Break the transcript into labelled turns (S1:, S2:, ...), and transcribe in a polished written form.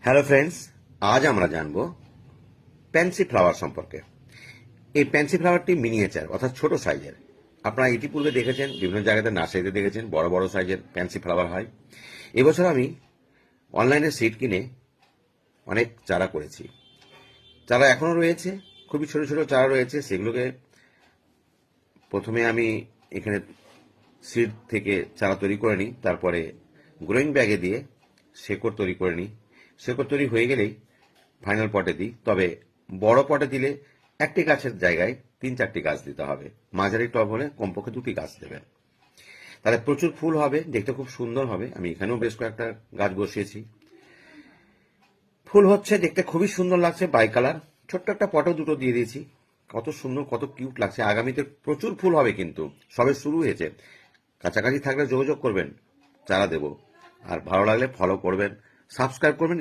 S1: Hello friends, আজ আমরা জানব প্যান্সি ফ্লাওয়ার সম্পর্কে। এই প্যান্সি ফ্লাওয়ারটি মিনিয়েচার অর্থাৎ ছোট সাইজের। আপনারা ইতিপূর্বে দেখেছেন, বিভিন্ন জায়গাতে নার্সারিতে দেখেছেন বড় বড় সাইজের প্যান্সি ফ্লাওয়ার হয়। এবছর আমি অনলাইনে সিড কিনে অনেক চারা করেছি। চারা এখনও রয়েছে, খুবই ছোট ছোট চারা রয়েছে। সেগুলোকে প্রথমে আমি এখানে সিড থেকে চারা তৈরি করে নিই, তারপরে গ্রোয়িং ব্যাগে দিয়ে শেকড় তৈরি করে নিই। শেকড় তৈরি হয়ে গেলেই ফাইনাল পটে দিই। তবে বড় পটে দিলে একটি গাছের জায়গায় 3-4টি গাছ দিতে হবে। মাঝারি টব হলে কমপক্ষে 2টি গাছ দেবেন, তাহলে প্রচুর ফুল হবে, দেখতে খুব সুন্দর হবে। আমি এখানেও বেশ কয়েকটা গাছ বসিয়েছি, ফুল হচ্ছে, দেখতে খুবই সুন্দর লাগছে, বাই কালার। ছোট্ট একটা পটও দুটো দিয়ে দিয়েছি, কত সুন্দর, কত কিউট লাগছে। আগামীতে প্রচুর ফুল হবে, কিন্তু সবে শুরু হয়েছে। কাছাকাছি থাকলে যোগাযোগ করবেন, চারা দেব। আর ভালো লাগলে ফলো করবেন, সাবস্ক্রাইব করবেন।